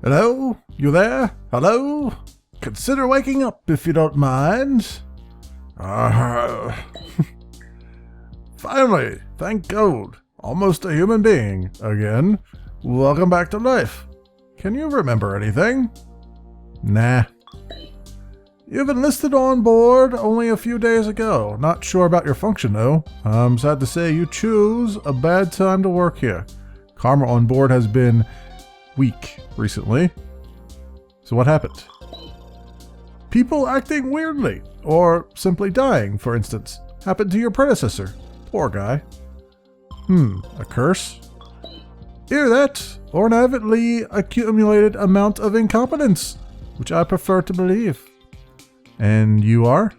Hello? You there? Hello? Consider waking up if you don't mind. Finally, thank God. Almost a human being again. Welcome back to life. Can you remember anything? Nah. You've enlisted on board only a few days ago. Not sure about your function though. I'm sad to say you choose a bad time to work here. Karma on board has been weak recently. So what happened? People acting weirdly, or simply dying, for instance. Happened to your predecessor. Poor guy. A curse? Either that, or an avidly accumulated amount of incompetence, which I prefer to believe. And you are?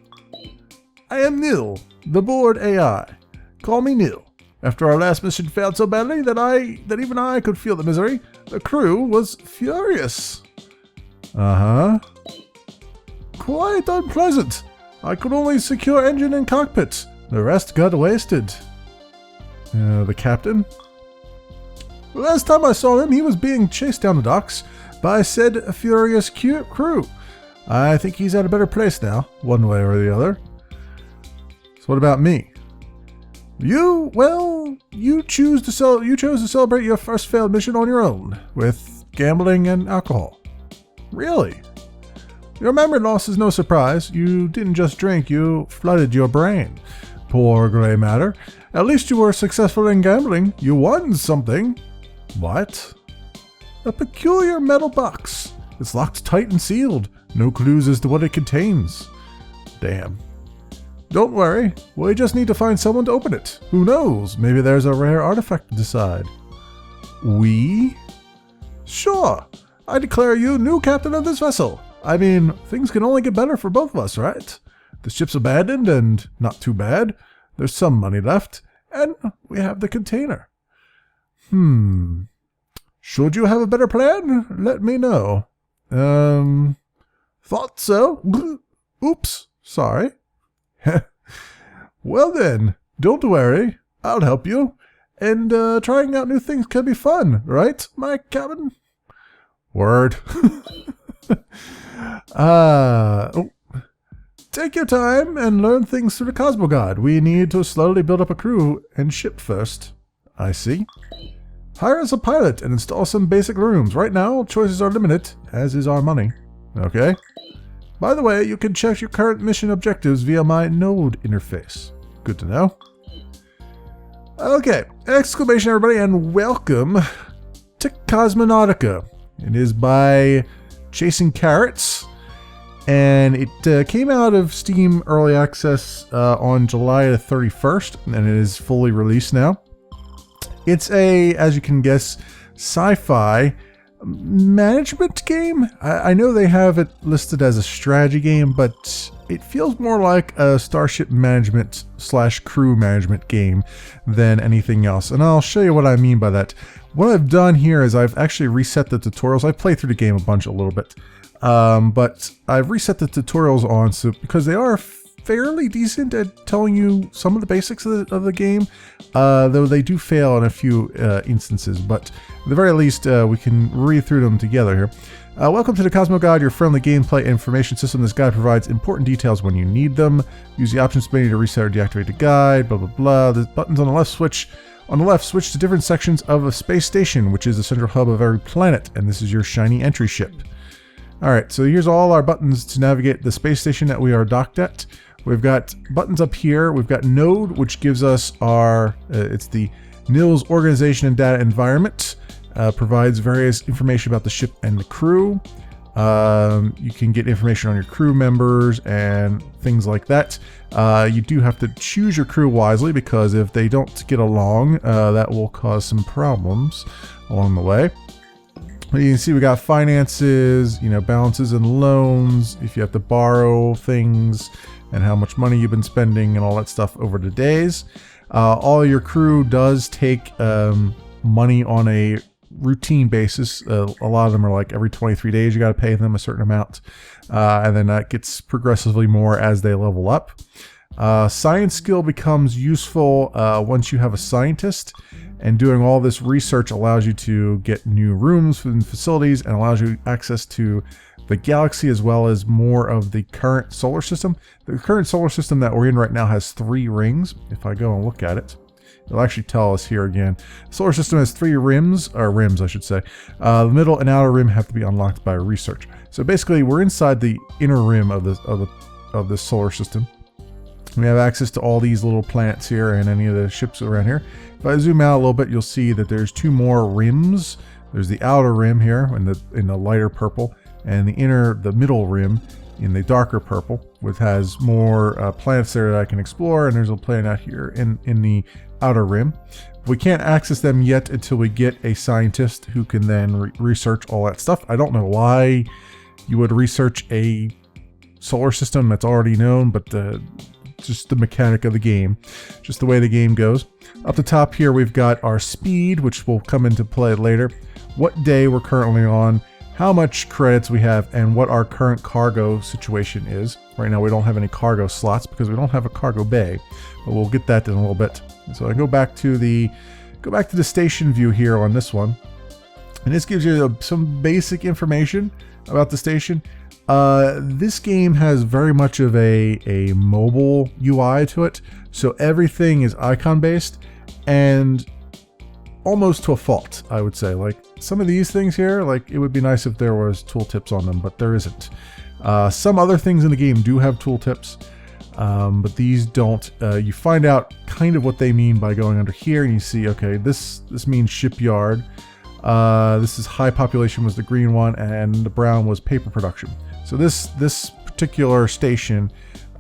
I am Nil, the board AI. Call me Nil. After our last mission failed so badly that even I could feel the misery, the crew was furious. Quite unpleasant. I could only secure engine and cockpit. The rest got wasted. The captain? Last time I saw him, he was being chased down the docks by said furious crew. I think he's at a better place now, one way or the other. So what about me? You chose to celebrate your first failed mission on your own, with gambling and alcohol. Really? Your memory loss is no surprise. You didn't just drink, you flooded your brain. Poor gray matter. At least you were successful in gambling. You won something. What? A peculiar metal box. It's locked tight and sealed. No clues as to what it contains. Damn. Don't worry. We just need to find someone to open it. Who knows? Maybe there's a rare artifact to decide. We? Sure. I declare you new captain of this vessel. I mean, things can only get better for both of us, right? The ship's abandoned and not too bad. There's some money left. And we have the container. Should you have a better plan? Let me know. Thought so. Oops, sorry. Well then, don't worry. I'll help you. And trying out new things can be fun, right, my captain? Word. Take your time and learn things through the Cosmoguide. We need to slowly build up a crew and ship first. I see. Hire us a pilot and install some basic rooms. Right now, choices are limited, as is our money. Okay. By the way, you can check your current mission objectives via my node interface. Good to know. Okay. Exclamation everybody and welcome to Cosmonautica. It is by Chasing Carrots. And it came out of Steam Early Access on July the 31st, and it is fully released now. It's a, as you can guess, sci-fi management game. I know they have it listed as a strategy game, but it feels more like a starship management / crew management game than anything else. And I'll show you what I mean by that. What I've done here is I've actually reset the tutorials. I played through the game a little bit. But I've reset the tutorials on because they are fairly decent at telling you some of the basics of the game, though they do fail in a few instances, but at the very least we can read through them together here. Welcome to the Cosmoguide, your friendly gameplay information system. This guide provides important details when you need them. Use the options menu to reset or deactivate the guide, blah blah blah. The buttons on the left switch to different sections of a space station, which is the central hub of every planet, and this is your shiny entry ship. Alright, so here's all our buttons to navigate the space station that we are docked at. We've got buttons up here. We've got Node, which gives us our, it's the Nils Organization and Data Environment. Provides various information about the ship and the crew. You can get information on your crew members and things like that. You do have to choose your crew wisely because if they don't get along, that will cause some problems along the way. You can see we got finances, balances and loans, if you have to borrow things, and how much money you've been spending and all that stuff over the days. All your crew does take money on a routine basis. A lot of them are like every 23 days you got to pay them a certain amount, and then that gets progressively more as they level up. Science skill becomes useful once you have a scientist, and doing all this research allows you to get new rooms and facilities and allows you access to the galaxy as well as more of the current solar system. The current solar system that we're in right now has 3 rings. If I go and look at it, it'll actually tell us here again. The solar system has 3 rims, or rims I should say. The middle and outer rim have to be unlocked by research. So basically we're inside the inner rim of the solar system. We have access to all these little planets here and any of the ships around here. If I zoom out a little bit, you'll see that there's 2 more rims. There's the outer rim here in the lighter purple, and the middle rim in the darker purple, which has more planets there that I can explore. And there's a planet out here in the outer rim. We can't access them yet until we get a scientist who can then research all that stuff. I don't know why you would research a solar system that's already known, but just the mechanic of the game, just the way the game goes. Up the top here, we've got our speed, which will come into play later, what day we're currently on, how much credits we have, and what our current cargo situation is. Right now we don't have any cargo slots because we don't have a cargo bay, but we'll get that in a little bit. So I go back to the station view here on this one, and this gives you some basic information about the station. This game has very much of a mobile UI to it, so everything is icon based, and almost to a fault, I would say. Like some of these things here, like it would be nice if there was tooltips on them, but there isn't. Some other things in the game do have tooltips, but these don't. You find out kind of what they mean by going under here, and you see, okay, this means shipyard. This is high population was the green one, and the brown was paper production. So this particular station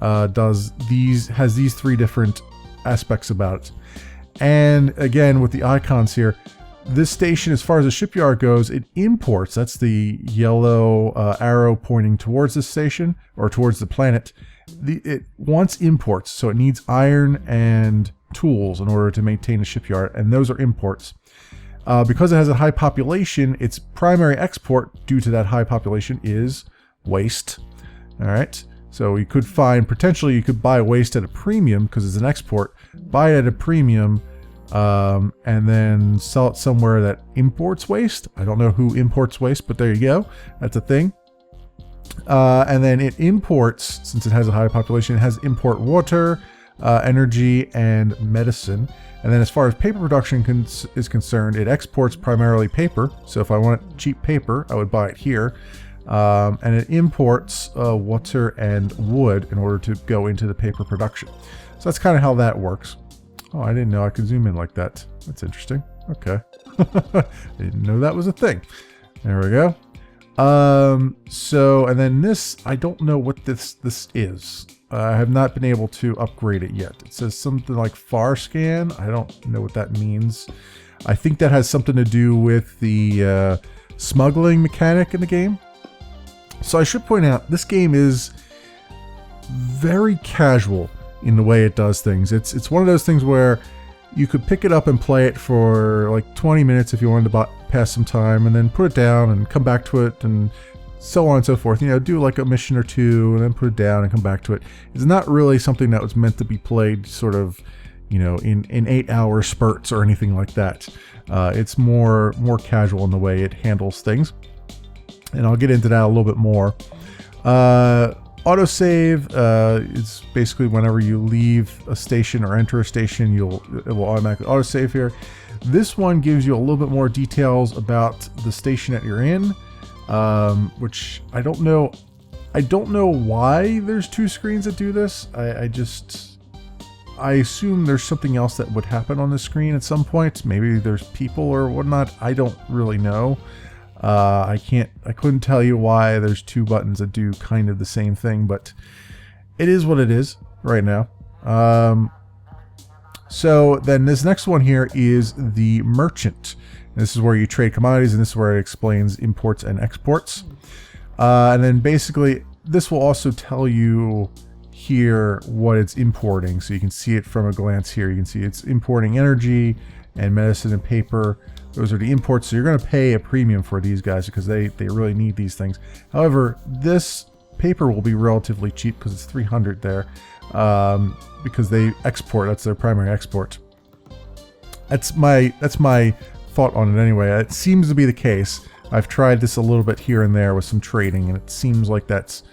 has these 3 different aspects about it. And again, with the icons here, this station, as far as the shipyard goes, it imports. That's the yellow arrow pointing towards the station or towards the planet. It wants imports, so it needs iron and tools in order to maintain a shipyard, and those are imports. Because it has a high population, its primary export due to that high population is waste. All right, so you could potentially you could buy waste at a premium because it's an export, buy it at a premium, and then sell it somewhere that imports waste. I don't know who imports waste, but there you go, that's a thing. And then it imports, since it has a high population, it has import water, energy, and medicine. And then as far as paper production is concerned, it exports primarily paper. So if I want cheap paper, I would buy it here. And it imports water and wood in order to go into the paper production. So that's kind of how that works. Oh, I didn't know I could zoom in like that. That's interesting. Okay. I didn't know that was a thing. There we go. And then this, I don't know what this is. I have not been able to upgrade it yet. It says something like far scan. I don't know what that means. I think that has something to do with the smuggling mechanic in the game. So I should point out, this game is very casual in the way it does things. It's one of those things where you could pick it up and play it for like 20 minutes if you wanted to pass some time, and then put it down and come back to it, and so on and so forth. You know, do like a mission or 2 and then put it down and come back to it. It's not really something that was meant to be played sort of, you know, in 8-hour spurts or anything like that. It's more casual in the way it handles things, and I'll get into that a little bit more. Autosave is basically whenever you leave a station or enter a station, it will automatically autosave here. This one gives you a little bit more details about the station that you're in, which I don't know. I don't know why there's 2 screens that do this. I assume there's something else that would happen on the screen at some point. Maybe there's people or whatnot. I don't really know. I couldn't tell you why there's 2 buttons that do kind of the same thing, but it is what it is right now. So then this next one here is the merchant. This is where you trade commodities, and this is where it explains imports and exports. And then basically this will also tell you here what it's importing, so you can see it from a glance here. You can see it's importing energy and medicine and paper. Those are the imports, so you're going to pay a premium for these guys because they really need these things. However, this paper will be relatively cheap because it's 300 there. because they export. That's their primary export. That's my thought on it anyway. It seems to be the case. I've tried this a little bit here and there with some trading, and it seems like that's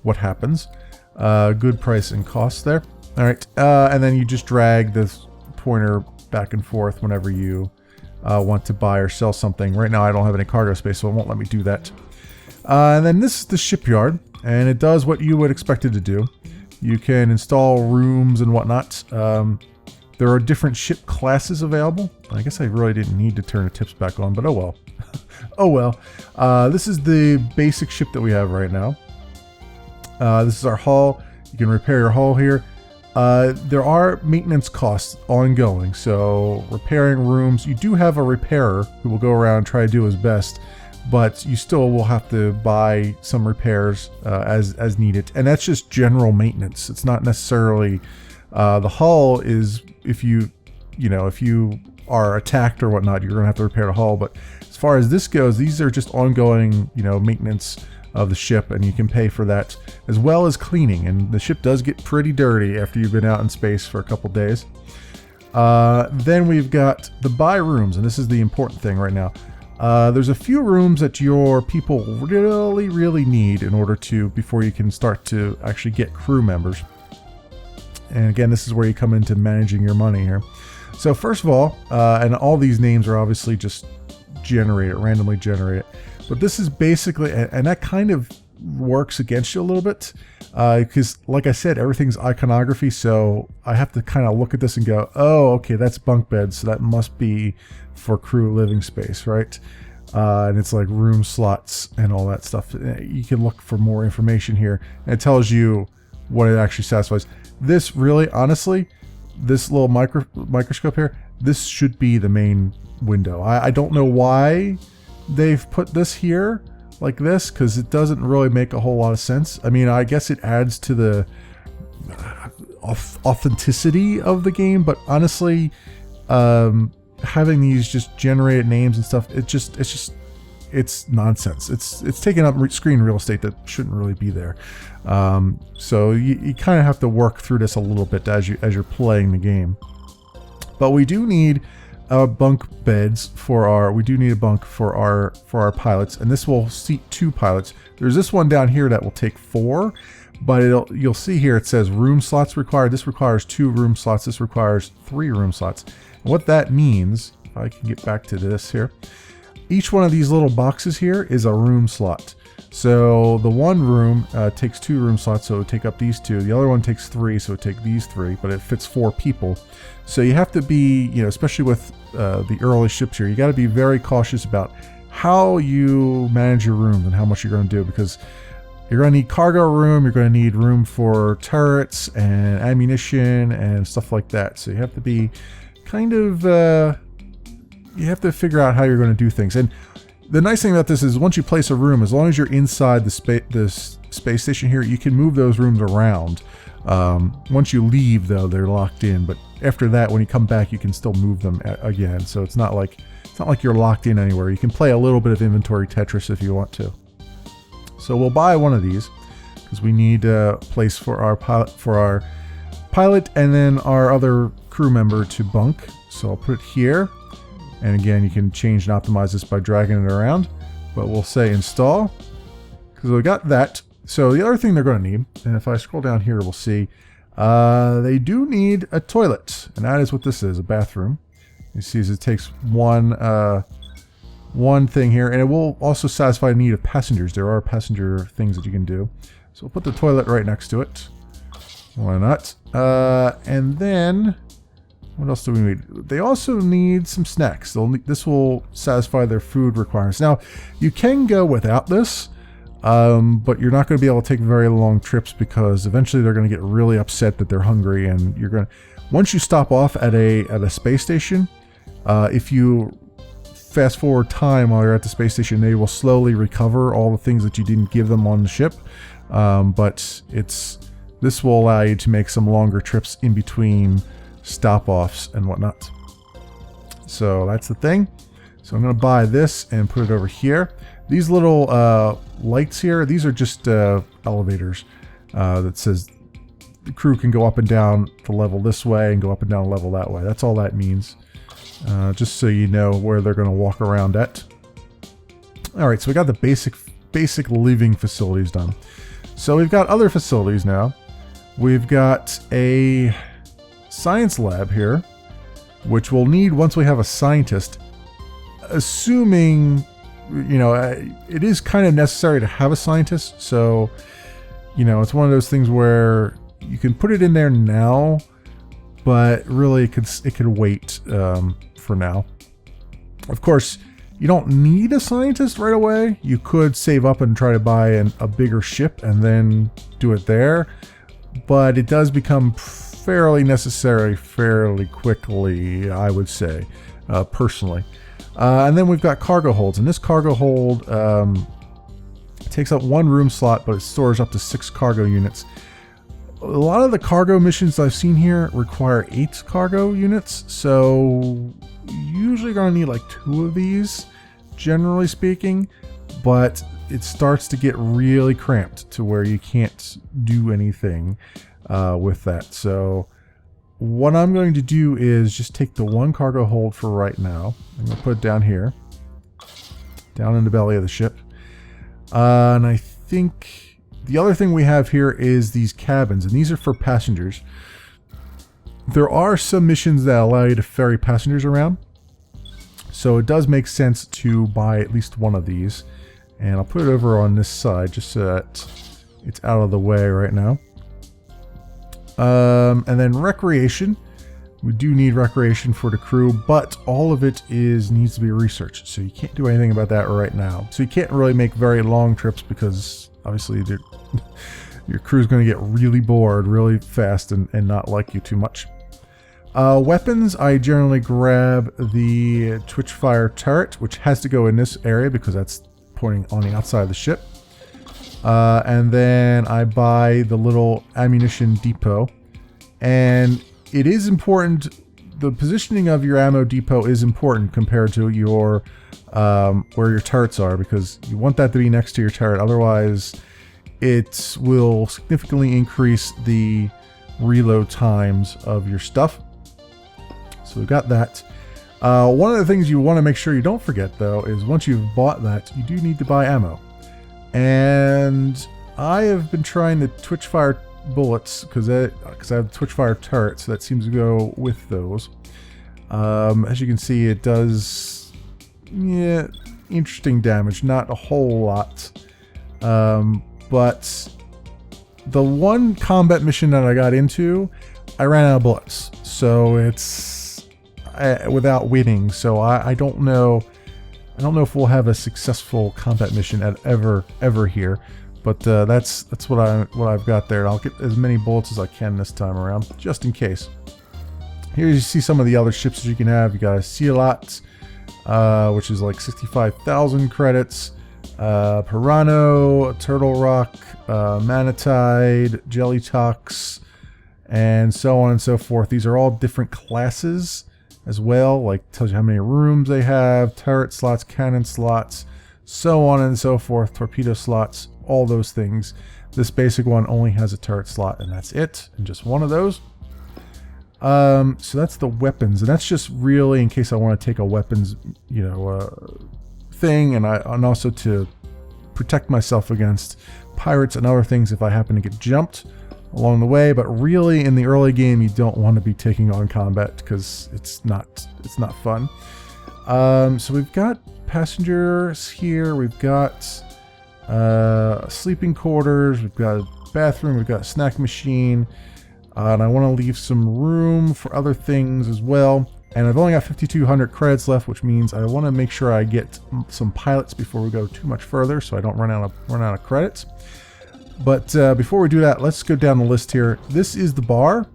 what happens. Good price and cost there. All right, and then you just drag this pointer back and forth whenever you want to buy or sell something. Right now I don't have any cargo space, so it won't let me do that. And then this is the shipyard, and it does what you would expect it to do. You can install rooms and whatnot. There are different ship classes available. I guess I really didn't need to turn the tips back on, but oh well. Oh well. This is the basic ship that we have right now. This is our hull. You can repair your hull here. There are maintenance costs ongoing, so repairing rooms, you do have a repairer who will go around and try to do his best, but you still will have to buy some repairs as needed, and that's just general maintenance. It's not necessarily the hull is if you are attacked or whatnot, you're gonna have to repair the hull. But as far as this goes, these are just ongoing maintenance of the ship, and you can pay for that as well as cleaning, and the ship does get pretty dirty after you've been out in space for a couple days. Then we've got the buy rooms, and this is the important thing right now. There's a few rooms that your people really need in order to, before you can start to actually get crew members. And again, this is where you come into managing your money here. So first of all, and all these names are obviously just randomly generated. But this is basically, and that kind of works against you a little bit, because like I said, everything's iconography, so I have to kind of look at this and go, oh, okay, that's bunk beds, so that must be for crew living space, right? And it's like room slots and all that stuff. You can look for more information here, and it tells you what it actually satisfies. This really, honestly, this little microscope here, this should be the main window. I don't know why they've put this here like this, because it doesn't really make a whole lot of sense. I mean, I guess it adds to the authenticity of the game, but honestly, having these just generated names and stuff, it's nonsense. It's taking up screen real estate that shouldn't really be there. So you kind of have to work through this a little bit as you're playing the game. But we do need bunk beds for our. We do need a bunk for our pilots, and this will seat 2 pilots. There's this one down here that will take 4, but you'll see here it says room slots required. This requires 2 room slots. This requires 3 room slots. And what that means, if I can get back to this here, each one of these little boxes here is a room slot. So the one room takes 2 room slots, so it would take up these 2. The other one takes 3, so it would take these 3, but it fits 4 people. So you have to be, especially with the early ships here, you got to be very cautious about how you manage your rooms and how much you're going to do, because you're going to need cargo room, you're going to need room for turrets and ammunition and stuff like that. So you have to be kind of, you have to figure out how you're going to do things. And the nice thing about this is once you place a room, as long as you're inside the space station here, you can move those rooms around. Once you leave, though, they're locked in. But after that, when you come back, you can still move them again. So it's not like you're locked in anywhere. You can play a little bit of inventory Tetris if you want to. So we'll buy one of these because we need a place for our pilot and then our other crew member to bunk. So I'll put it here. And again, you can change and optimize this by dragging it around. But we'll say install because we got that. So the other thing they're going to need, and if I scroll down here, we'll see, they do need a toilet. And that is what this is, a bathroom. You see it takes one thing here, and it will also satisfy the need of passengers. There are passenger things that you can do. So we'll put the toilet right next to it. Why not? And then, what else do we need? They also need some snacks. This will satisfy their food requirements. Now, you can go without this, but you're not going to be able to take very long trips because eventually they're going to get really upset that they're hungry, and you're going to, once you stop off at a space station, if you fast forward time while you're at the space station, they will slowly recover all the things that you didn't give them on the ship. But this will allow you to make some longer trips in between stop-offs and whatnot. So that's the thing. So I'm going to buy this and put it over here. These little lights here, these are just elevators that says the crew can go up and down the level this way and go up and down the level that way. That's all that means. Just so you know where they're going to walk around at. All right, so we got the basic living facilities done. So we've got other facilities now. We've got a science lab here, which we'll need once we have a scientist. Assuming, you know, it is kind of necessary to have a scientist. So, you know, it's one of those things where you can put it in there now, but really it could wait for now. Of course, you don't need a scientist right away. You could save up and try to buy a bigger ship and then do it there. But it does become fairly necessary fairly quickly, I would say, personally. And then we've got cargo holds. And this cargo hold takes up 1 room slot, but it stores up to 6 cargo units. A lot of the cargo missions I've seen here require 8 cargo units. So usually going to need like 2 of these, generally speaking, but it starts to get really cramped to where you can't do anything with that. So what I'm going to do is just take the 1 cargo hold for right now. I'm going to put it down here, down in the belly of the ship. And I think the other thing we have here is these cabins, and these are for passengers. There are some missions that allow you to ferry passengers around. So it does make sense to buy at least 1 of these. And I'll put it over on this side just so that it's out of the way right now. And then recreation. We do need recreation for the crew, but all of it needs to be researched. So you can't do anything about that right now. So you can't really make very long trips because obviously your crew's going to get really bored really fast and not like you too much. Weapons, I generally grab the Twitchfire turret, which has to go in this area because that's pointing on the outside of the ship. And then I buy the little ammunition depot. And it is important, the positioning of your ammo depot is important compared to your where your turrets are, because you want that to be next to your turret. Otherwise, it will significantly increase the reload times of your stuff. So we've got that. One of the things you want to make sure you don't forget, though, is once you've bought that, you do need to buy ammo. And I have been trying the Twitchfire bullets because I have the Twitchfire turret, so that seems to go with those. As you can see, it does interesting damage, not a whole lot. But the one combat mission that I got into, I ran out of bullets, so it's without winning. So I don't know. I don't know if we'll have a successful combat mission at ever here, but that's what I've got there. I'll get as many bullets as I can this time around, just in case. Here you see some of the other ships that you can have. You got a Sealot, which is like 65,000 credits. Pirano, Turtle Rock, Manatide, Jellytox, and so on and so forth. These are all different classes as well, like tells you how many rooms they have, turret slots, cannon slots, so on and so forth, torpedo slots, all those things. This basic one only has a turret slot, and that's it, and just 1 of those. So that's the weapons, and that's just really in case I want to take a weapons, thing, and also to protect myself against pirates and other things if I happen to get jumped along the way. But really, in the early game, you don't want to be taking on combat because it's not fun. So we've got passengers here. We've got sleeping quarters. We've got a bathroom. We've got a snack machine, and I want to leave some room for other things as well. And I've only got 5,200 credits left, which means I want to make sure I get some pilots before we go too much further, so I don't run out of credits. But before we do that, let's go down the list here. This is the bar,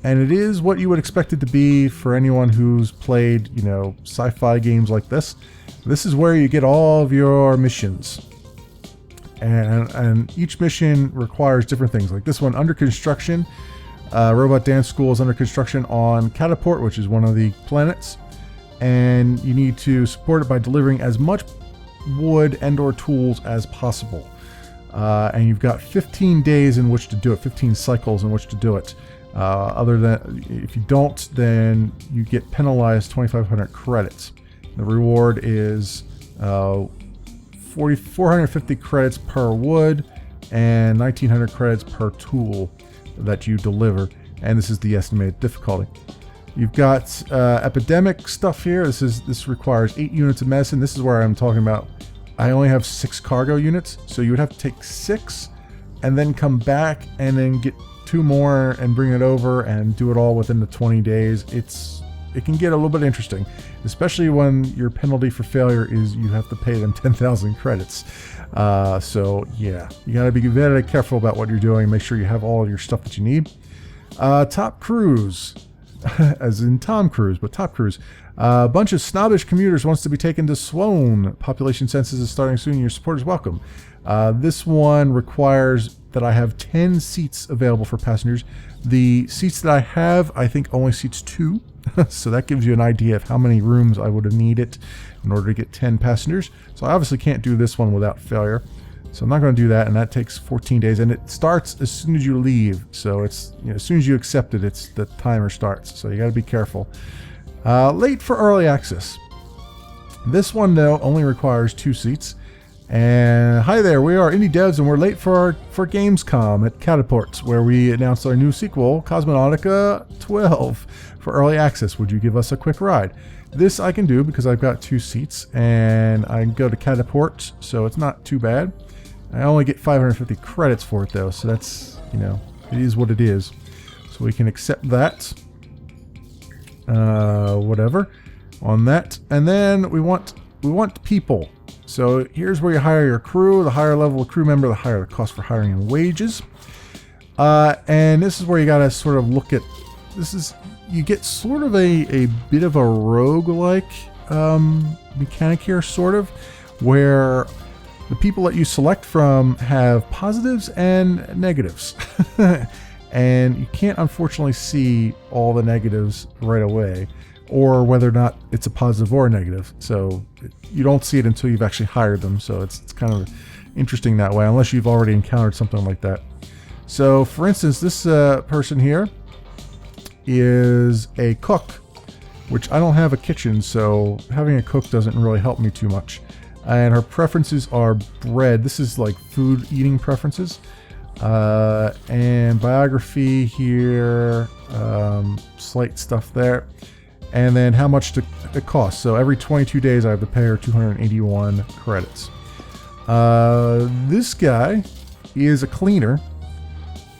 and it is what you would expect it to be for anyone who's played, sci-fi games like this. This is where you get all of your missions, and each mission requires different things. Like this one, under construction. Robot Dance School is under construction on Cataport, which is one of the planets, and you need to support it by delivering as much wood and or tools as possible. and you've got 15 days in which to do it, 15 cycles in which to do it. Other than, if you don't, then you get penalized 2,500 credits. The reward is 450 credits per wood and 1,900 credits per tool that you deliver. And this is the estimated difficulty. You've got epidemic stuff here. This requires 8 units of medicine. This is where I'm talking about. I only have 6 cargo units, so you would have to take 6 and then come back and then get 2 more and bring it over and do it all within the 20 days. It can get a little bit interesting, especially when your penalty for failure is you have to pay them 10,000 credits. So yeah, you gotta be very careful about what you're doing. Make sure you have all your stuff that you need. Top Cruise, as in Tom Cruise, but Top Cruise. A bunch of snobbish commuters wants to be taken to Sloan. Population census is starting soon. Your support is welcome. This one requires that I have 10 seats available for passengers. The seats that I have, I think, only seats 2. So that gives you an idea of how many rooms I would have needed in order to get 10 passengers. So I obviously can't do this one without failure. So I'm not going to do that, and that takes 14 days, and it starts as soon as you leave. So it's, you know, as soon as you accept it, the timer starts. So you got to be careful. Late for early access. This one, though, only requires 2 seats. And hi there, we are indie devs, and we're late for Gamescom at Catapult, where we announced our new sequel, Cosmonautica 12, for early access. Would you give us a quick ride? This I can do because I've got 2 seats, and I can go to Catapult, so it's not too bad. I only get 550 credits for it, though, so that's, you know, it is what it is. So we can accept that. Whatever on that, and then we want people. So here's where you hire your crew. The higher level of crew member, the higher the cost for hiring and wages. And this is where you gotta sort of look at. You get sort of a bit of a roguelike mechanic here, sort of, where the people that you select from have positives and negatives. And you can't unfortunately see all the negatives right away, or whether or not it's a positive or a negative. So you don't see it until you've actually hired them. So it's kind of interesting that way, unless you've already encountered something like that. So for instance, this person here is a cook, which I don't have a kitchen, so having a cook doesn't really help me too much. And her preferences are bread. This is like food eating preferences. And biography here, slight stuff there, and then how much it costs. So every 22 days I have to pay her 281 credits. This guy is a cleaner,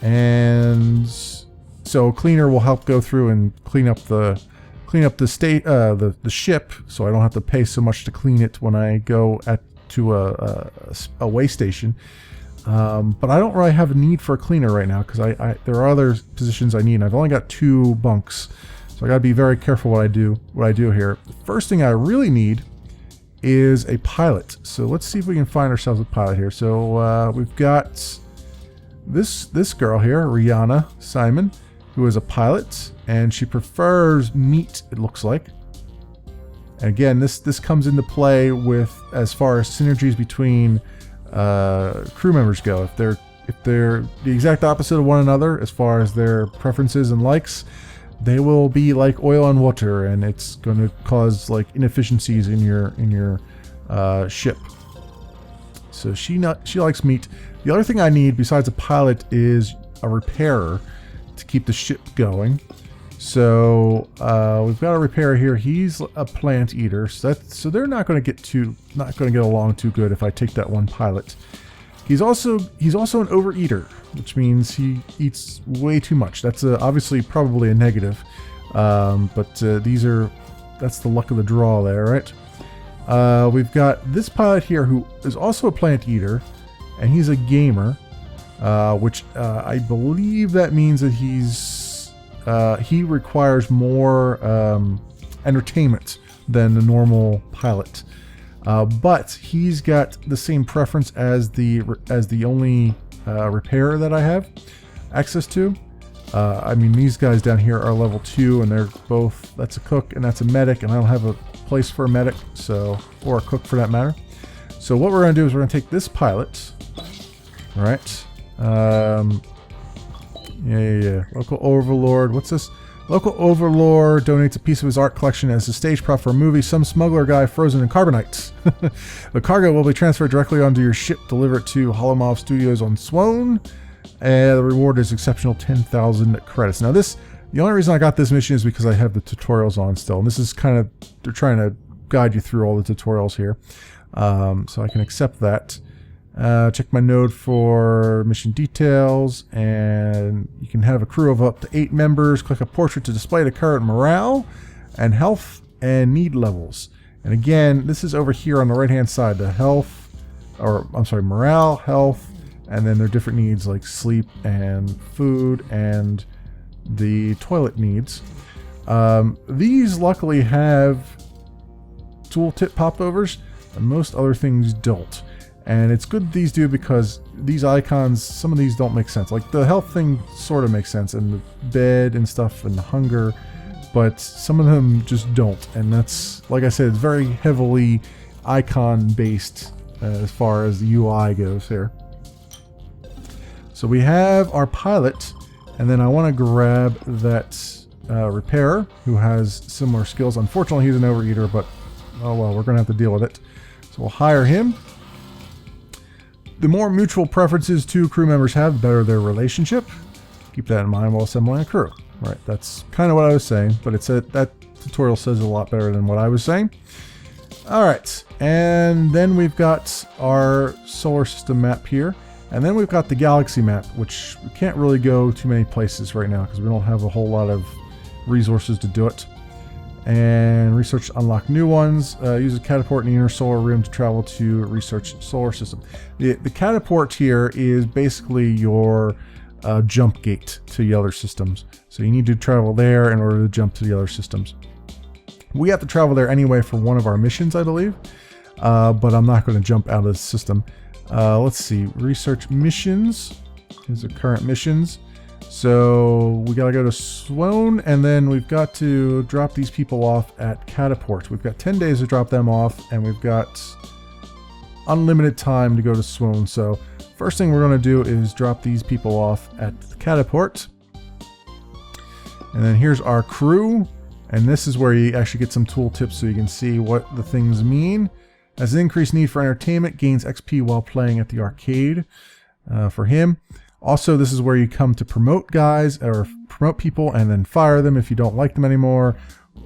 and so a cleaner will help go through and clean up the ship, so I don't have to pay so much to clean it when I go to a way station. But I don't really have a need for a cleaner right now, because there are other positions I need, and I've only got 2 bunks, so I got to be very careful what I do here. The first thing I really need is a pilot. So let's see if we can find ourselves a pilot here. So we've got this girl here, Rihanna Simon, who is a pilot, and she prefers meat, it looks like. And again, this comes into play with as far as synergies between crew members go. If they're the exact opposite of one another as far as their preferences and likes, they will be like oil and water, and it's going to cause like inefficiencies in your ship. So she likes meat. The other thing I need besides a pilot is a repairer to keep the ship going. So we've got a repairer here. He's a plant eater, so they're not going to get along too good if I take that one pilot. He's also an overeater, which means he eats way too much. That's obviously probably a negative, but that's the luck of the draw there, right? We've got this pilot here who is also a plant eater, and he's a gamer, which I believe that means that he requires more entertainment than the normal pilot. But he's got the same preference as the only repairer that I have access to. I mean, these guys down here are level 2, and they're both, that's a cook and that's a medic, and I don't have a place for a medic, or a cook for that matter. So what we're going to do is we're going to take this pilot, right? Yeah. Local overlord. What's this? Local overlord donates a piece of his art collection as a stage prop for a movie. Some smuggler guy frozen in carbonite. The cargo will be transferred directly onto your ship. Deliver it to Holomov Studios on Swoan. And the reward is exceptional 10,000 credits. Now the only reason I got this mission is because I have the tutorials on still. And this is kind of, they're trying to guide you through all the tutorials here. So I can accept that. Check my node for mission details, and you can have a crew of up to 8 members. Click a portrait to display the current morale and health and need levels. And again, this is over here on the right hand side, the morale, health, and then their different needs like sleep and food and the toilet needs. These luckily have tooltip popovers, and most other things don't. And it's good these do, because these icons, some of these don't make sense. Like the health thing sort of makes sense, and the bed and stuff and the hunger, but some of them just don't. And that's, like I said, it's very heavily icon based as far as the UI goes here. So we have our pilot, and then I want to grab that repairer who has similar skills. Unfortunately, he's an overeater, but oh well, we're going to have to deal with it. So we'll hire him. The more mutual preferences two crew members have, the better their relationship. Keep that in mind while assembling a crew. Right, that's kind of what I was saying, but that tutorial says it a lot better than what I was saying. All right, and then we've got our solar system map here, and then we've got the galaxy map, which we can't really go too many places right now because we don't have a whole lot of resources to do it. And research to unlock new ones. Use a catapult in the inner solar rim to travel to research solar system. The catapult here is basically your jump gate to the other systems. So you need to travel there in order to jump to the other systems. We have to travel there anyway for one of our missions, I believe. But I'm not going to jump out of the system. Let's see. Research missions. These are current missions. So we gotta go to Swoan, and then we've got to drop these people off at Cataport. We've got 10 days to drop them off, and we've got unlimited time to go to Swoan. So first thing we're gonna do is drop these people off at the Cataport. And then here's our crew, and this is where you actually get some tool tips so you can see what the things mean. As an increased need for entertainment, gains XP while playing at the arcade for him. Also, this is where you come to promote guys or promote people and then fire them if you don't like them anymore.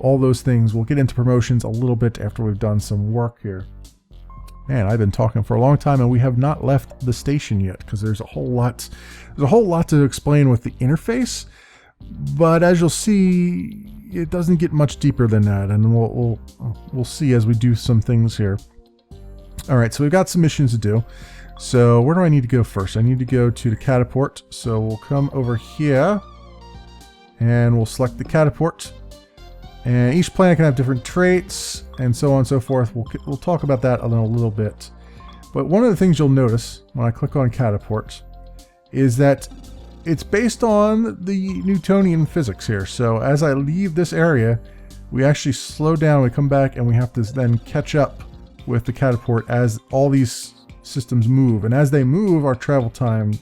All those things. We'll get into promotions a little bit after we've done some work here. Man, I've been talking for a long time and we have not left the station yet because there's a whole lot to explain with the interface. But as you'll see, it doesn't get much deeper than that, and we'll see as we do some things here. All right, so we've got some missions to do. So where do I need to go first? I need to go to the catapult. So we'll come over here and we'll select the catapult. And each planet can have different traits and so on and so forth. We'll talk about that in a little bit. But one of the things you'll notice when I click on catapult is that it's based on the Newtonian physics here. So as I leave this area, we actually slow down, we come back, and we have to then catch up with the catapult as all these systems move, and as they move, our travel time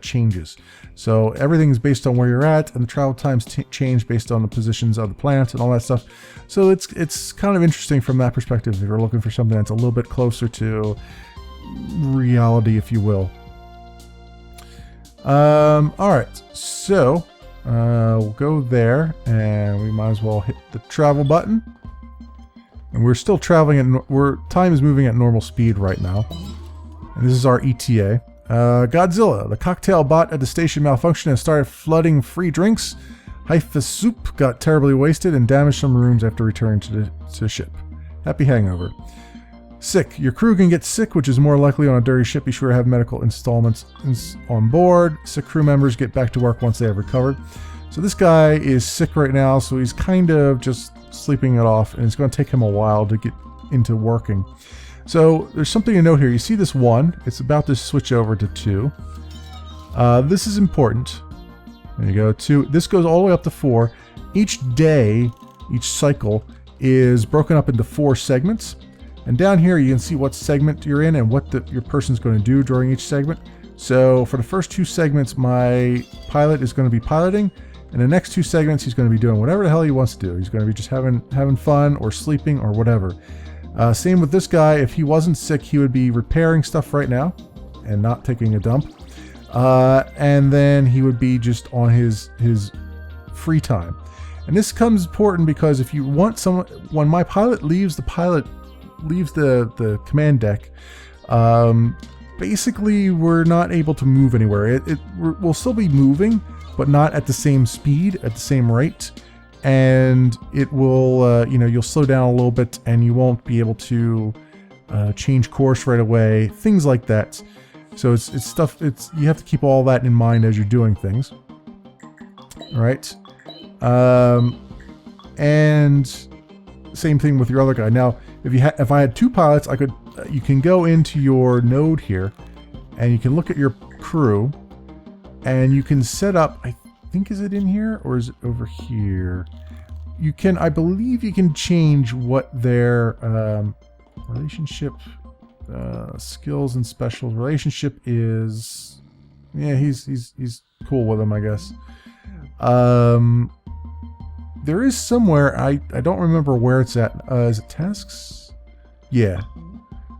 changes. So everything's based on where you're at, and the travel times change based on the positions of the planets and all that stuff. So it's kind of interesting from that perspective if you're looking for something that's a little bit closer to reality, if you will. All right, so we'll go there, and we might as well hit the travel button. And we're still traveling at time is moving at normal speed right now. And this is our ETA. Godzilla, the cocktail bot at the station malfunctioned and started flooding free drinks. Haifa Soup got terribly wasted and damaged some rooms after returning to the ship. Happy hangover. Sick. Your crew can get sick, which is more likely on a dirty ship. Be sure to have medical installments on board. Sick crew members get back to work once they have recovered. So this guy is sick right now, so he's kind of just sleeping it off, and it's going to take him a while to get into working. So there's something to note here. You see this 1. It's about to switch over to 2. This is important. There you go. 2. This goes all the way up to 4. Each day, each cycle is broken up into 4 segments. And down here you can see what segment you're in and what your person's going to do during each segment. So for the first 2 segments, my pilot is going to be piloting, and the next 2 segments he's going to be doing whatever the hell he wants to do. He's going to be just having fun or sleeping or whatever. Same with this guy. If he wasn't sick, he would be repairing stuff right now and not taking a dump. And then he would be just on his free time. And this comes important because if you want someone, when my pilot leaves the command deck, basically we're not able to move anywhere. We'll still be moving, but not at the same speed, at the same rate. And it will, you'll slow down a little bit and you won't be able to change course right away, things like that. So it's stuff, you have to keep all that in mind as you're doing things. All right. And same thing with your other guy. Now, if I had 2 pilots, you can go into your node here and you can look at your crew and you can set up, I think, is it in here or is it over here? I believe you can change what their relationship, skills and special relationship is. Yeah, he's cool with them, I guess. There is somewhere, I don't remember where it's at. Is it tasks? Yeah.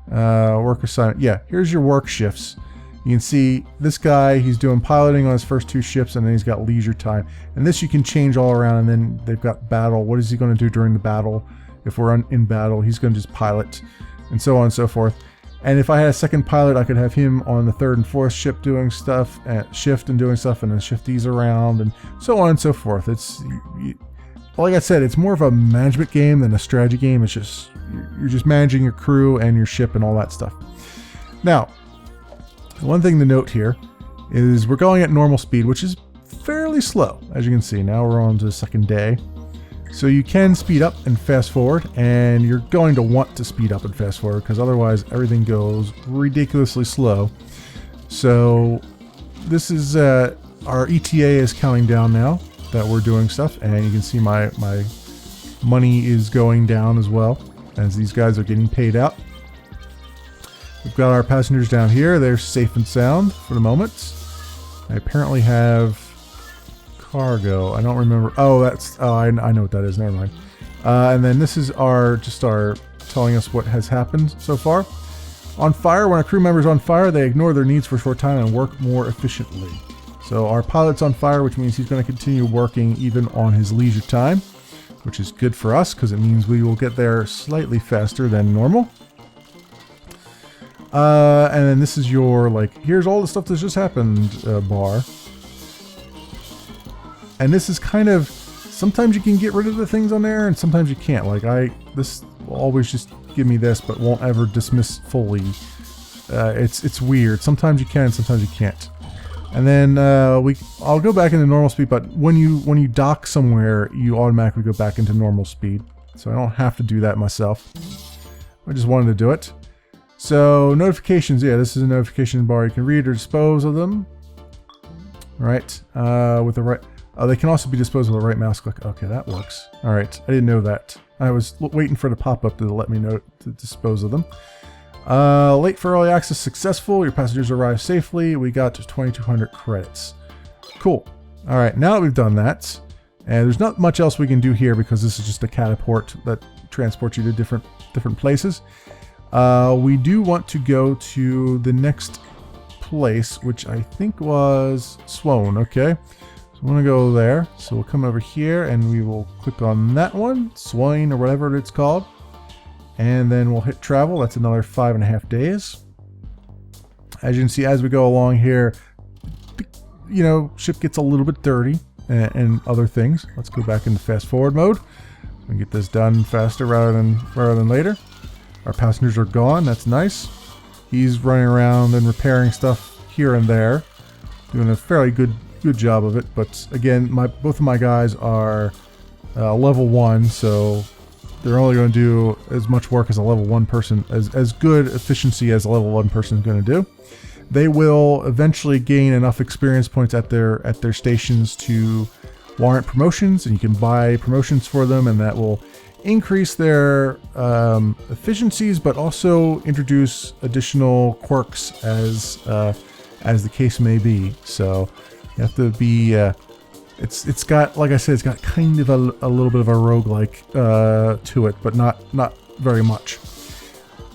Work assignment. Yeah, here's your work shifts. You can see this guy, he's doing piloting on his first 2 ships, and then he's got leisure time. And this you can change all around, and then they've got battle. What is he going to do during the battle? If we're in battle, he's going to just pilot, and so on and so forth. And if I had a second pilot, I could have him on the 3rd and 4th ship doing stuff, shift and doing stuff, and then shift these around, and so on and so forth. Like I said, it's more of a management game than a strategy game. It's just, you're just managing your crew and your ship and all that stuff. Now, one thing to note here is we're going at normal speed, which is fairly slow, as you can see. Now we're on to the 2nd day. So you can speed up and fast forward, and you're going to want to speed up and fast forward because otherwise everything goes ridiculously slow. So this is, our ETA is counting down now that we're doing stuff, and you can see my money is going down as well as these guys are getting paid out. We've got our passengers down here. They're safe and sound for the moment. I apparently have cargo. I don't remember. I know what that is. Never mind. And then this is our telling us what has happened so far. On fire. When a crew member is on fire, they ignore their needs for a short time and work more efficiently. So our pilot's on fire, which means he's going to continue working even on his leisure time, which is good for us because it means we will get there slightly faster than normal. And then this is your, here's all the stuff that's just happened bar. And this is kind of, sometimes you can get rid of the things on there and sometimes you can't. This will always just give me this, but won't ever dismiss fully. It's weird. Sometimes you can, sometimes you can't. And then I'll go back into normal speed, but when you dock somewhere, you automatically go back into normal speed. So I don't have to do that myself. I just wanted to do it. So notifications, yeah, this is a notification bar. You can read or dispose of them. Right, with the right. They can also be disposed with the right mouse click. Okay, that works. All right, I didn't know that. I was waiting for the pop-up to let me know to dispose of them. Late for early access successful. Your passengers arrived safely. We got to 2,200 credits. Cool. All right, now that we've done that, and there's not much else we can do here because this is just a catapult that transports you to different places. We do want to go to the next place, which I think was Swan. Okay, so I'm gonna go there. So we'll come over here and we will click on that one, Swain or whatever it's called. And then we'll hit travel. That's another 5.5 days. As you can see, as we go along here, ship gets a little bit dirty and other things. Let's go back into fast forward mode. We can get this done faster rather than later. Our passengers are gone. That's nice. He's running around and repairing stuff here and there, doing a fairly good job of it. But again, both of my guys are level 1, so they're only going to do as much work as a level 1 person, as good efficiency as a level 1 person is going to do. They will eventually gain enough experience points at their stations to warrant promotions, and you can buy promotions for them, and that will increase their efficiencies, but also introduce additional quirks as as the case may be. So you have to be, it's got, like I said, it's got kind of a little bit of a roguelike to it, but not very much.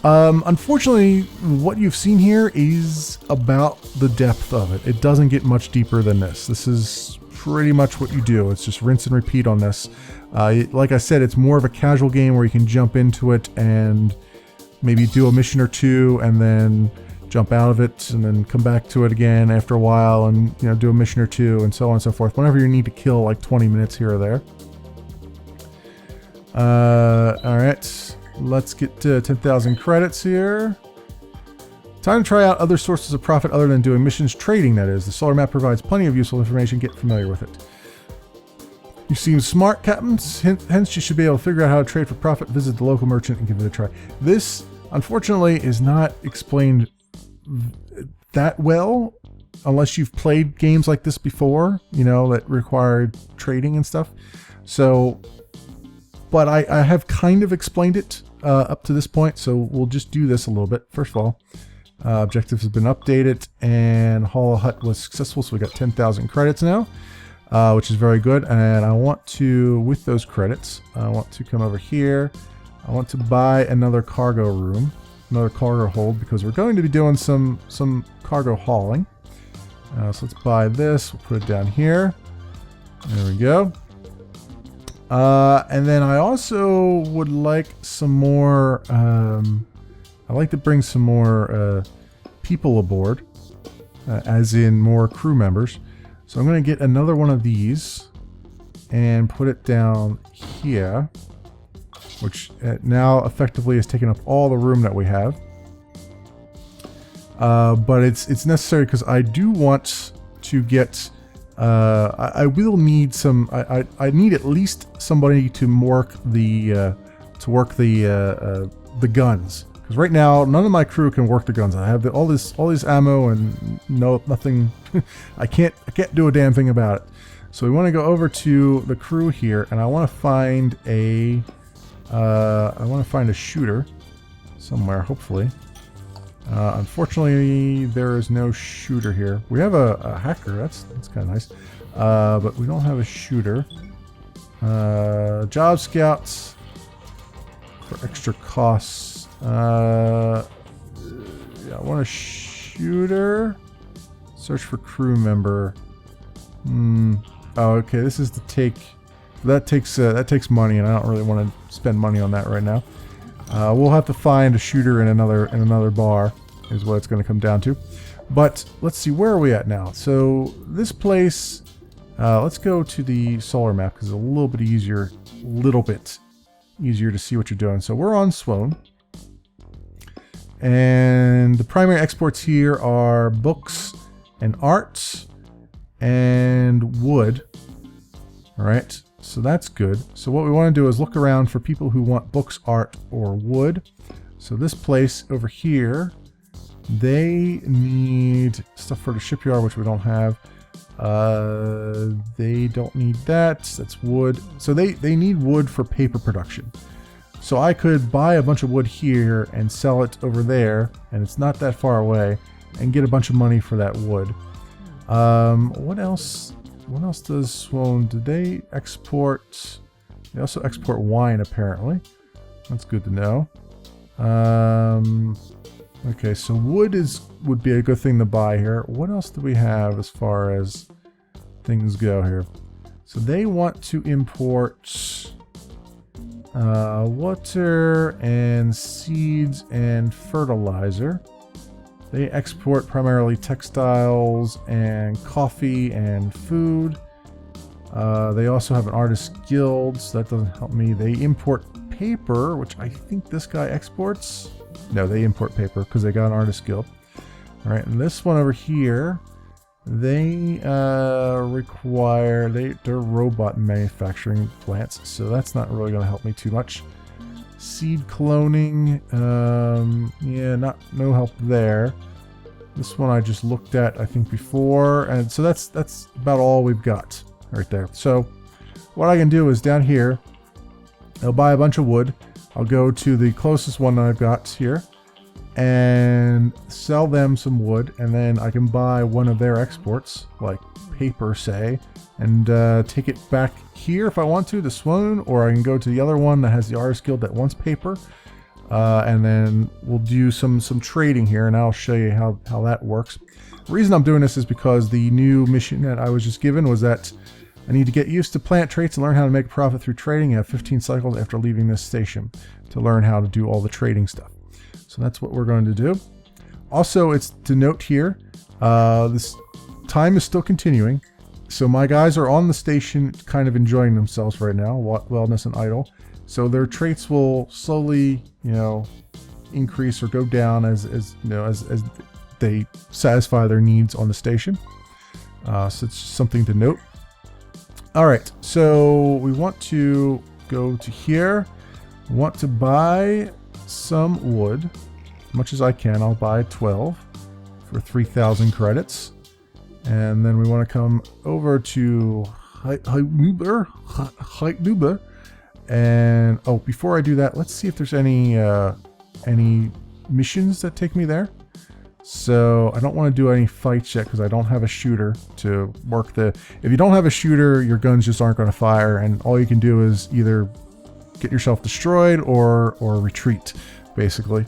Unfortunately, what you've seen here is about the depth of it. It doesn't get much deeper than this. This is pretty much what you do. It's just rinse and repeat on this. Like I said, it's more of a casual game where you can jump into it and maybe do a mission or two and then jump out of it and then come back to it again after a while and, you know, do a mission or two and so on and so forth. Whenever you need to kill like 20 minutes here or there. All right, let's get to 10,000 credits here. Time to try out other sources of profit other than doing missions, trading that is. The solar map provides plenty of useful information. Get familiar with it. You seem smart, captains. Hence, you should be able to figure out how to trade for profit. Visit the local merchant and give it a try. This, unfortunately, is not explained that well unless you've played games like this before, you know, that required trading and stuff. So, but I have kind of explained it up to this point, so we'll just do this a little bit. First of all, objectives have been updated and Haul a Hut was successful, so we got 10,000 credits now, which is very good. And I want to, with those credits, I want to come over here. I want to buy another cargo room, another cargo hold, because we're going to be doing some cargo hauling. So let's buy this. We'll put it down here. There we go. And then I also would like some more. I'd like to bring some more people aboard, as in more crew members. So I'm going to get another one of these and put it down here, which now effectively has taken up all the room that we have. But it's necessary because I do want to get. I will need some. I need at least somebody to work the guns, because right now none of my crew can work the guns. I have all this ammo and nothing. I can't do a damn thing about it. So we want to go over to the crew here, and I want to find a shooter somewhere, hopefully. Unfortunately, there is no shooter here. We have a hacker. That's kind of nice. But we don't have a shooter. Job scouts for extra costs. Yeah, I want a shooter. Search for crew member. Oh, okay. This is the take. That takes money, and I don't really want to spend money on that right now. We'll have to find a shooter in another bar, is what it's going to come down to. But let's see, where are we at now? So this place, let's go to the solar map because it's a little bit easier to see what you're doing. So we're on Swoon, and the primary exports here are books and art and wood. All right. So that's good. So what we want to do is look around for people who want books, art, or wood. So this place over here, they need stuff for the shipyard, which we don't have. They don't need that. That's wood. So they need wood for paper production. So I could buy a bunch of wood here and sell it over there, and it's not that far away, and get a bunch of money for that wood. What else? What else does Swoon? Did they export? They also export wine, apparently. That's good to know. Okay, so wood would be a good thing to buy here. What else do we have as far as things go here? So they want to import water and seeds and fertilizer. They export primarily textiles and coffee and food. They also have an artist guild, so that doesn't help me. They import paper, which I think this guy exports. No, they import paper because they got an artist guild. All right, and this one over here, they require, they're robot manufacturing plants, so that's not really going to help me too much. Seed cloning, yeah, no help there. This one I just looked at, I think, before, and so that's about all we've got right there. So what I can do is down here, I'll buy a bunch of wood. I'll go to the closest one that I've got here, and sell them some wood, and then I can buy one of their exports, like paper, say, and take it back here if I want to Swoon, or I can go to the other one that has the Artist Guild that wants paper, and then we'll do some trading here, and I'll show you how that works. The reason I'm doing this is because the new mission that I was just given was that I need to get used to plant traits and learn how to make a profit through trading. I have 15 cycles after leaving this station to learn how to do all the trading stuff. So that's what we're going to do. Also, it's to note here, this time is still continuing. So my guys are on the station kind of enjoying themselves right now, wellness and idle. So their traits will slowly, increase or go down as they satisfy their needs on the station. So it's something to note. All right, so we want to go to here. We want to buy some wood, as much as I can. I'll buy 12 for 3,000 credits. And then we want to come over to Heitnuber. And before I do that, let's see if there's any missions that take me there. So I don't want to do any fights yet because I don't have a shooter to work the... If you don't have a shooter, your guns just aren't going to fire, and all you can do is either get yourself destroyed or retreat, basically.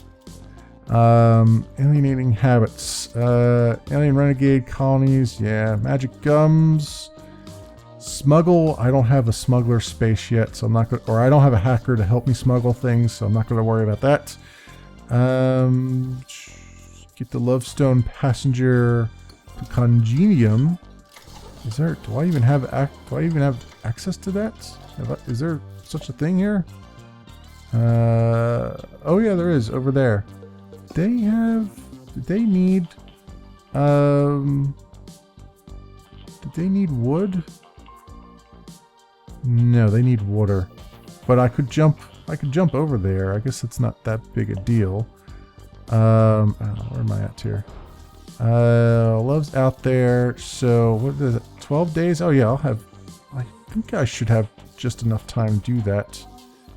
Alienating habits. Alien renegade colonies. Yeah. Magic gums. Smuggle. I don't have a smuggler space yet, so I'm not going to... Or I don't have a hacker to help me smuggle things, so I'm not going to worry about that. Get the Lovestone Passenger to Congenium. Do I even have access to that? Is there such a thing here? Oh yeah, there is over there. Did they need wood? No, they need water. But I could jump over there. I guess it's not that big a deal. Where am I at here? Love's out there. So what is it? 12 days? Oh yeah, I think I should have just enough time to do that.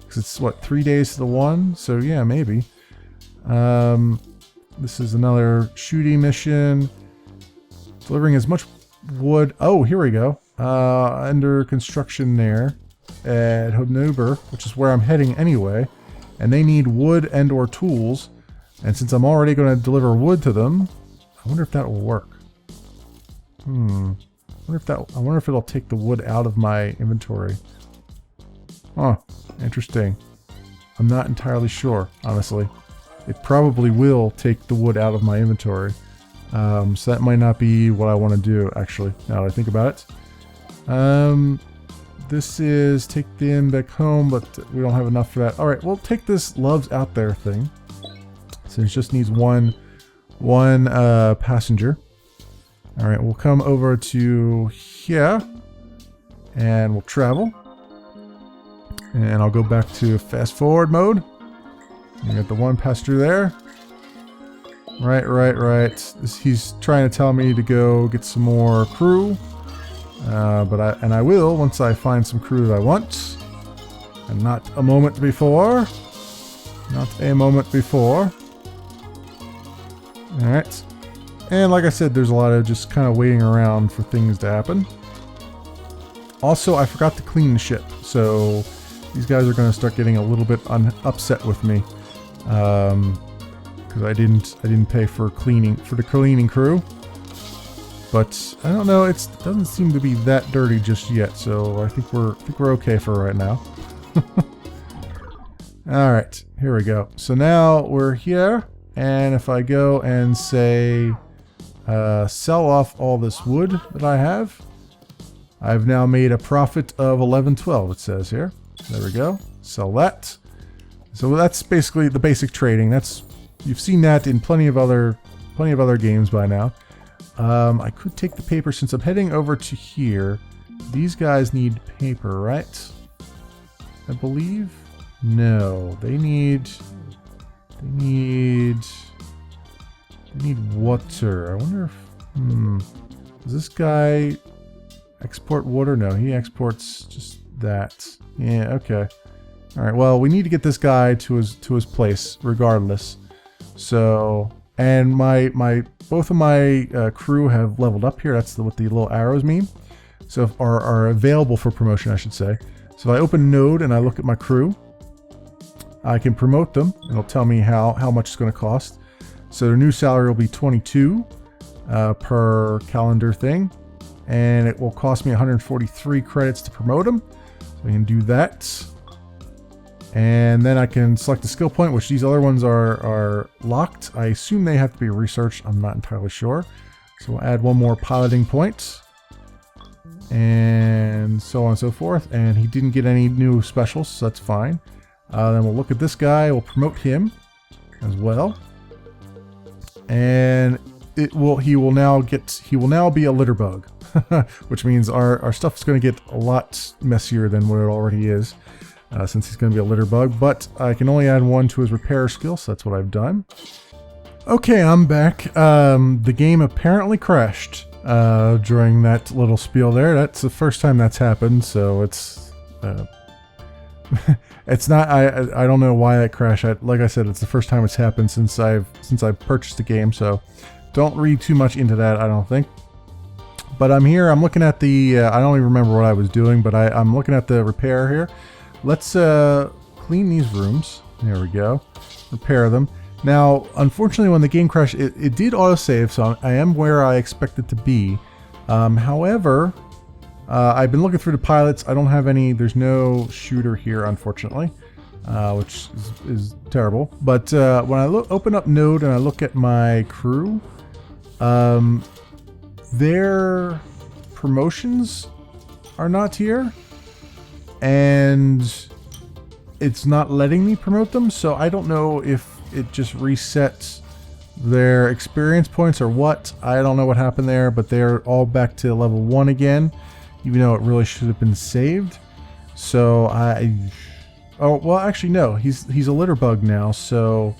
Because it's what, 3 days to the one? So yeah, maybe. This is another shooting mission. Delivering as much wood. Oh, here we go. Under construction there at Hobnuber, which is where I'm heading anyway. And they need wood and or tools. And since I'm already going to deliver wood to them, I wonder if that will work. I wonder if it'll take the wood out of my inventory. Huh, interesting. I'm not entirely sure, honestly. It probably will take the wood out of my inventory. So that might not be what I want to do, actually, now that I think about it. This is take them back home, but we don't have enough for that. Alright, we'll take this Love's Out There thing. So it just needs one passenger. Alright, we'll come over to here. And we'll travel. And I'll go back to fast forward mode. You got the one passenger there. Right. He's trying to tell me to go get some more crew. But I will once I find some crew that I want. And not a moment before. Not a moment before. Alright. And like I said, there's a lot of just kind of waiting around for things to happen. Also, I forgot to clean the ship. So these guys are going to start getting a little bit upset with me. Because I didn't pay for the cleaning crew. But I don't know, it doesn't seem to be that dirty just yet, so I think we're okay for right now. Alright, here we go. So now we're here, and if I go and say sell off all this wood that I have, I've now made a profit of 1112, it says here. There we go. Sell that. So that's basically the basic trading. You've seen that in plenty of other games by now. I could take the paper since I'm heading over to here. These guys need paper, right? I believe? No, they need water. I wonder if does this guy export water? No, he exports just that. Yeah, okay. All right. Well, we need to get this guy to his place regardless. So, and both of my crew have leveled up here. That's what the little arrows mean. So are available for promotion, I should say. So if I open node and I look at my crew, I can promote them. It'll tell me how much it's going to cost. So their new salary will be 22 per calendar thing, and it will cost me 143 credits to promote them. So I can do that, and then I can select a skill point, which these other ones are locked. I assume they have to be researched. I'm not entirely sure. So we'll add one more piloting point, and so on and so forth. And he didn't get any new specials, so that's fine. Then we'll look at this guy. We'll promote him as well, and he will now be a litter bug, which means our stuff is going to get a lot messier than what it already is, since he's going to be a litter bug. But I can only add one to his repair skill, so that's what I've done. Okay, I'm back. The game apparently crashed during that little spiel there. That's the first time that's happened, so it's it's not. I don't know why it crashed. Like I said, it's the first time it's happened since I've purchased the game. So don't read too much into that, I don't think. But I'm here. I'm looking at the. I don't even remember what I was doing, but I'm looking at the repair here. Let's clean these rooms. There we go. Repair them. Now, unfortunately, when the game crashed, it did autosave, so I am where I expected to be. However, I've been looking through the pilots. I don't have any. There's no shooter here, unfortunately, which is terrible. But when I open up Node and I look at my crew, their promotions are not here, and it's not letting me promote them. So I don't know if it just resets their experience points or what. I don't know what happened there, but they're all back to level 1 again, even though it really should have been saved. So oh well, actually no, he's a litter bug now, so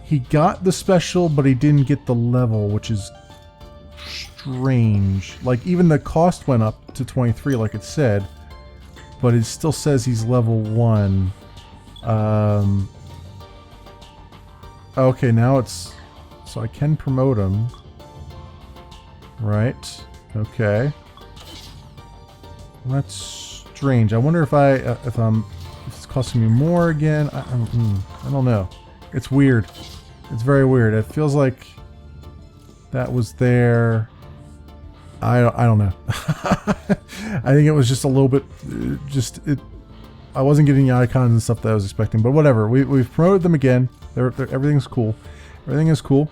he got the special but he didn't get the level, which is strange. Like, even the cost went up to 23 like it said, but it still says he's level 1. Okay, now it's, so I can promote him, right? Okay, well, that's strange. I wonder if it's costing me more again. I don't know. It's weird. It's very weird. It feels like that was there. I don't know. I think it was just a little bit, I wasn't getting the icons and stuff that I was expecting, but whatever. We've promoted them again. Everything's cool. Everything is cool.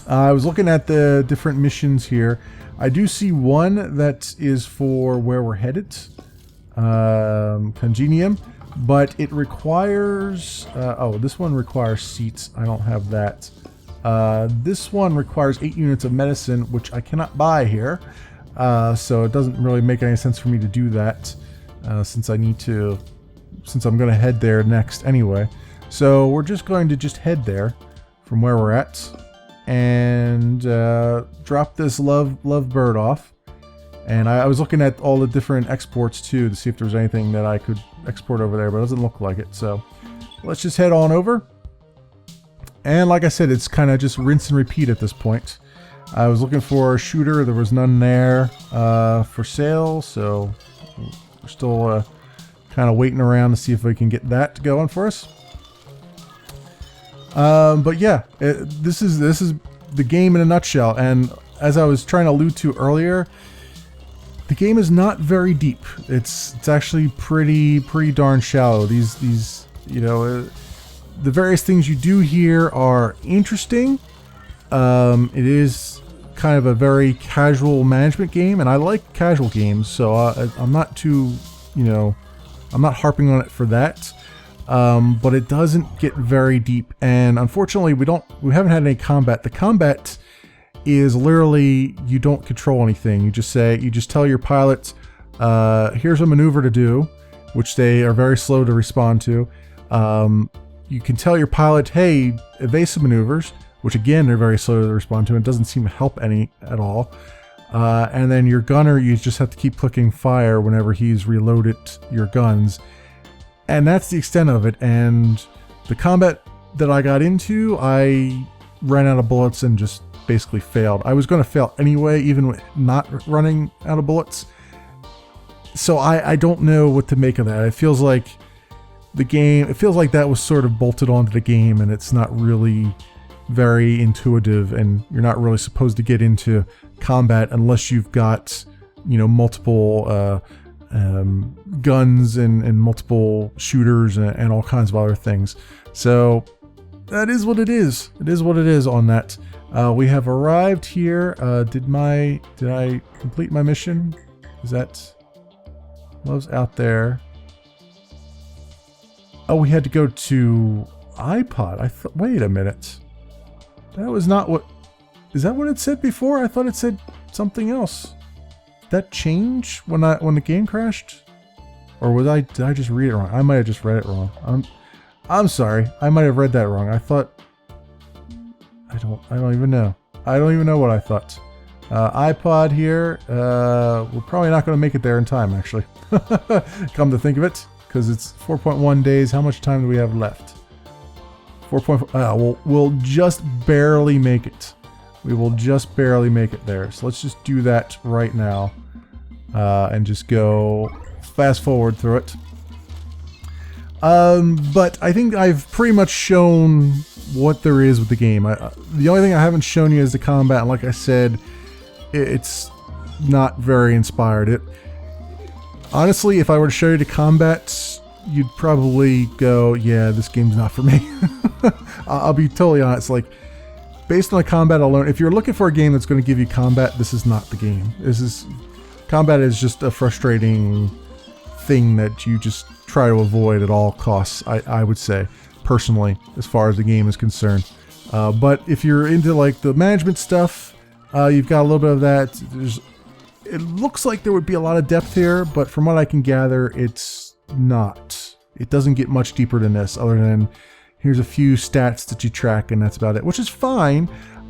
I was looking at the different missions here. I do see one that is for where we're headed, Congenium, but it requires, oh, this one requires seats. I don't have that. This one requires 8 units of medicine, which I cannot buy here, so it doesn't really make any sense for me to do that, since I'm going to head there next anyway. So we're just going to head there from where we're at, and drop this love bird off. And I was looking at all the different exports too to see if there was anything that I could export over there, but it doesn't look like it. So let's just head on over. And like I said, it's kind of just rinse and repeat at this point. I was looking for a shooter. There was none there for sale, so we're still kind of waiting around to see if we can get that going for us. But yeah, this is the game in a nutshell. And as I was trying to allude to earlier, the game is not very deep. It's actually pretty darn shallow. These you know, the various things you do here are interesting. It is kind of a very casual management game, and I like casual games, so I'm not too, I'm not harping on it for that. But it doesn't get very deep, and unfortunately we haven't had any combat. The combat is literally, you don't control anything. You just tell your pilots, here's a maneuver to do, which they are very slow to respond to. You can tell your pilot, hey, evasive maneuvers, which again they're very slow to respond to, and it doesn't seem to help any at all. And then your gunner, you just have to keep clicking fire whenever he's reloaded your guns. And that's the extent of it. And the combat that I got into, I ran out of bullets and just basically failed. I was going to fail anyway, even with not running out of bullets. So I don't know what to make of that. It feels like that was sort of bolted onto the game, and it's not really very intuitive, and you're not really supposed to get into combat unless you've got, multiple guns and multiple shooters and all kinds of other things. So that is what it is. It is what it is on that. We have arrived here. Did I complete my mission? Is that Love's out there? Oh, we had to go to iPod. Wait a minute. That was not what... Is that what it said before? I thought it said something else. Did that change when the game crashed? Or did I just read it wrong? I might have just read it wrong. I'm sorry. I might have read that wrong. I thought... I don't even know. I don't even know what I thought. iPod here. We're probably not going to make it there in time, actually. Come to think of it. Because it's 4.1 days. How much time do we have left? 4.4. We'll just barely make it. We will just barely make it there. So let's just do that right now. And just go fast forward through it. But I think I've pretty much shown what there is with the game. The only thing I haven't shown you is the combat. And like I said, it's not very inspired. Honestly, if I were to show you the combat, you'd probably go, yeah, this game's not for me. I'll be totally honest. Like, based on the combat alone, if you're looking for a game that's going to give you combat, this is not the game. Combat is just a frustrating thing that you just try to avoid at all costs, I would say, personally, as far as the game is concerned. But if you're into, like, the management stuff, you've got a little bit of that. It looks like there would be a lot of depth here, but from what I can gather, it's not. It doesn't get much deeper than this, other than here's a few stats that you track, and that's about it, which is fine.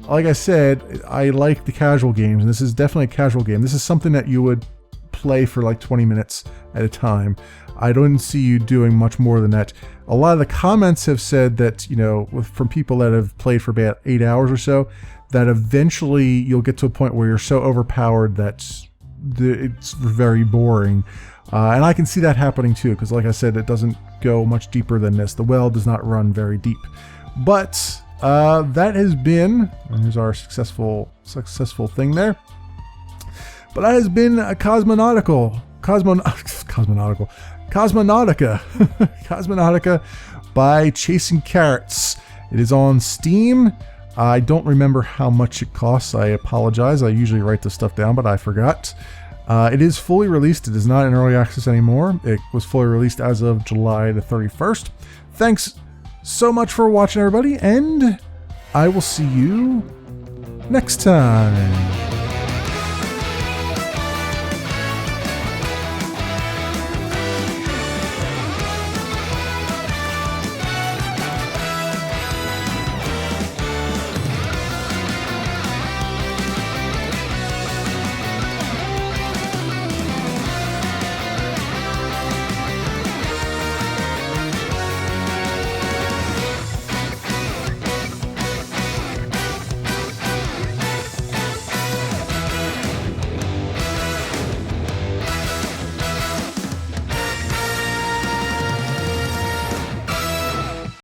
Like I said, I like the casual games, and this is definitely a casual game. This is something that you would play for like 20 minutes at a time. I don't see you doing much more than that. A lot of the comments have said that, from people that have played for about 8 hours or so, that eventually you'll get to a point where you're so overpowered that it's very boring. And I can see that happening too, because like I said, it doesn't go much deeper than this. The well does not run very deep. But that has been, and there's our successful thing there. But that has been a Cosmonautica. Cosmonautica by Chasing Carrots. It is on Steam. I don't remember how much it costs. I apologize. I usually write this stuff down, but I forgot. It is fully released. It is not in early access anymore. It was fully released as of July the 31st. Thanks so much for watching, everybody, and I will see you next time.